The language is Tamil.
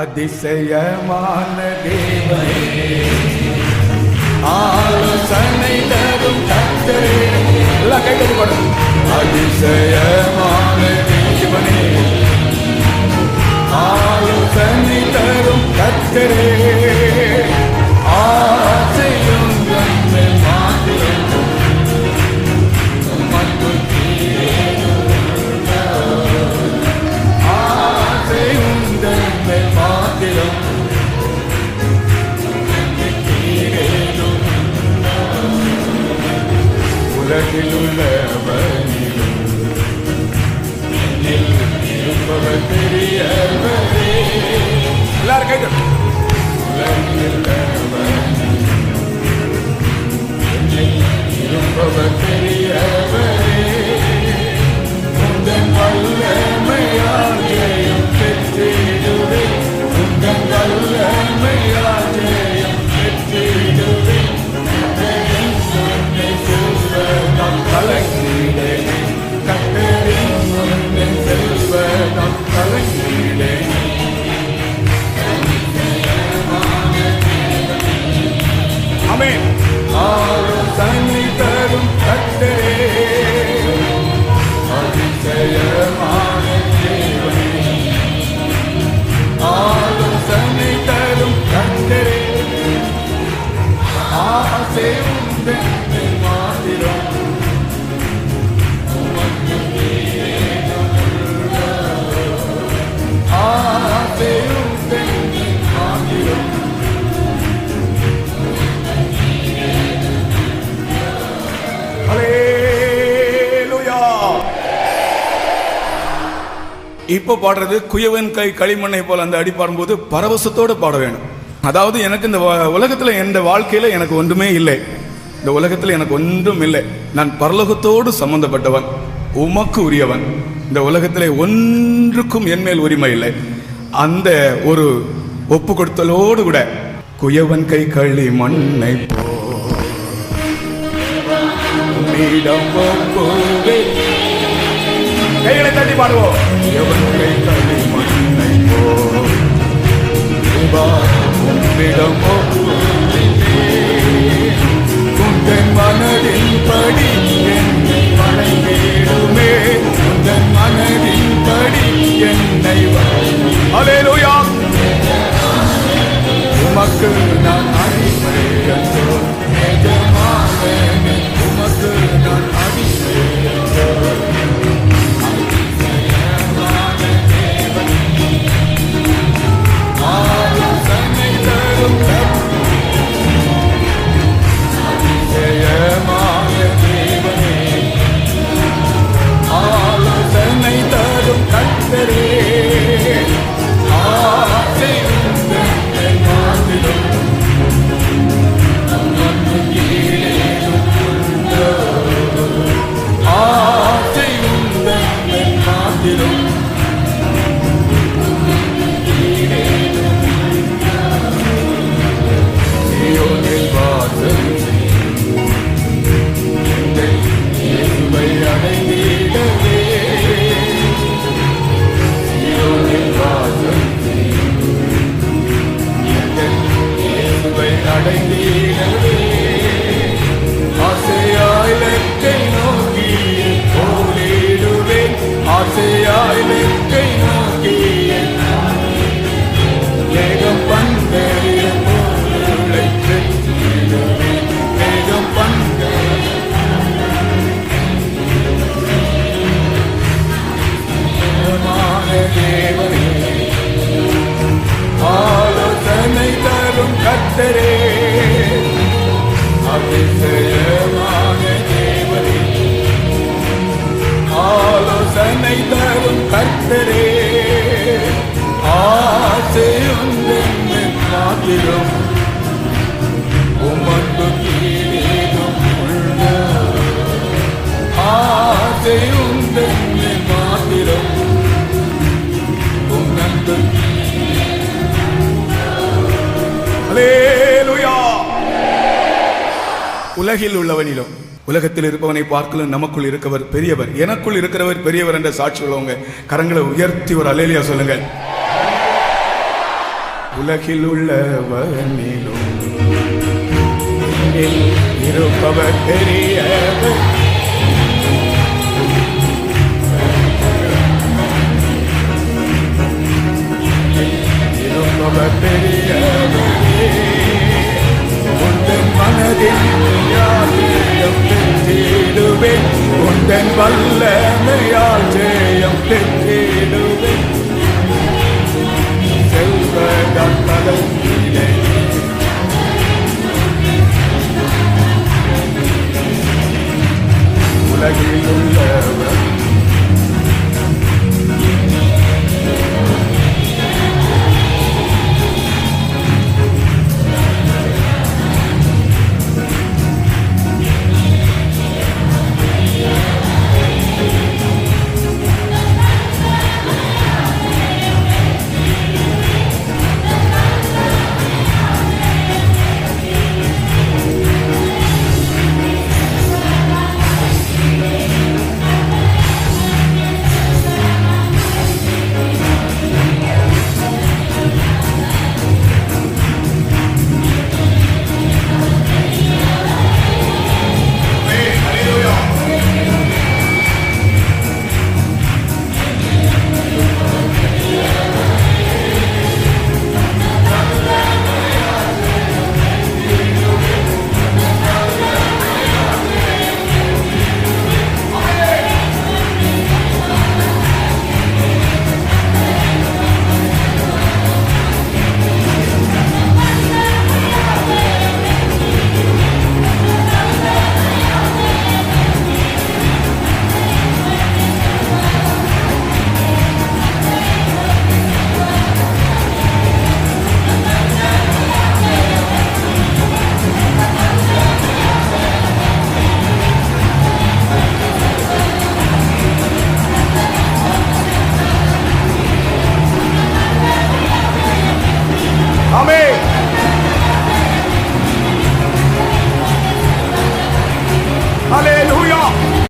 அதிசயமான தேவனே, ஆலோசனை தரும் கர்த்தரே. எல்லாம் கைத்தடி பாடுங்க. அதிசயமான தேவனே, ஆலோசனை தரும் கர்த்தரே, ஆசையும் மேல் மாத்திரம் உலகில் உள்ளவனிலும் என்னில் இருப்பவர் பெரியவரே. எல்லாரும் கைகள். உலகில் உள்ளவனிலும் என்னில் இருப்பவர் பெரியவரே, உந்தன் வல்லமையால் ஜெயம் பெற்றிடுவேன், உந்தன் வல்லமையால் ஜெயம் பெற்றிடுவேன். கலங்கிடேனே கர்த்தரின் முன்னே செல்வதாம் கலங்கிடேனே. ஆமென். ஆலோசனை தரும் கர்த்தரே, அதிசயமான தேவனே, ஆலோசனை தரும் கர்த்தரே, ஆசை உந்தன் மேல் மாத்திரம் இப்போ பாடுறது குயவன் கை களிமண்ணை போல அந்த அடி பாடும்போது பரவசத்தோடு பாட வேணும். அதாவது எனக்கு இந்த உலகத்தில் எந்த வாழ்க்கையில எனக்கு ஒன்றுமே இல்லை, இந்த உலகத்தில் எனக்கு ஒன்றும் இல்லை, நான் பரலோகத்தோடு சம்பந்தப்பட்டவன், உமக்கு உரியவன், இந்த உலகத்திலே ஒன்றுக்கும் என் மேல் உரிமை இல்லை. அந்த ஒரு ஒப்பு கொடுத்தலோடு கூட குயவன் கை களி மண்ணை கைகளை தட்டி பாடுவோம். குயவன் கை களி மண்ணை உம்மிடம் உந்தன் மனதின் படி என்னை வணங்கிடுமே, உந்தன் மனதின் படி என்னை அல்லேலூயா. உமக்கு நான் அடிமை என்றோ எஜமானனே, உமக்கு நான் அடிமை என்றோ. ஆலோசனை தரும் அதிசயமான தேவனே, ஆலோசனை தரும் கர்த்தரே, ஆசை உந்தன் மேல் மாத்திரம் ஏதேனும் உண்டோ, ஆசை உந்தன் மேல் மாத்திரம் சீயோனின் வாசல் இயேசுவை அடைந்திடவே, சீயோனின் வாசல் இயேசுவை அடைந்திடவே, ஆசையாய் லெக்கை நோக்கி ஓடிடுவேன், ஆசையாய் லெக்கை நோக்கி வேகம் பந்தய பொருளை பெற்றிடுவேன், வேகம் பந்தயமான தேவனே, ஆலோசனை தரும் கர்த்தரே, அதிசயமான தேவனே, ஆலோசனை தரும் கர்த்தரே, ஆசை உந்தன் மேல் மாத்திரம் உமக்கு ஏதேனும் உண்டோ, ஆசை உந்தன் மேல் மாத்திரம் உமக்கு. அல்லேலூயா. உலகில் உள்ளவனிலும் உலகத்தில் இருப்பவனை பார்க்கலும் நமக்குள் இருக்கவர் பெரியவர், எனக்குள் இருக்கிறவர் பெரியவர் என்ற சாட்சி உள்ளவங்க கரங்களை உயர்த்தி ஒரு அல்லேலூயா சொல்லுங்கள். உலகில் உள்ளவனிலும் இருப்பவர் பெரியவர். இருப்பவர் பெரியவரே, உந்தன் மனதில் யாவையும் பெற்றிடுவேன், உந்தன் வல்லமையால்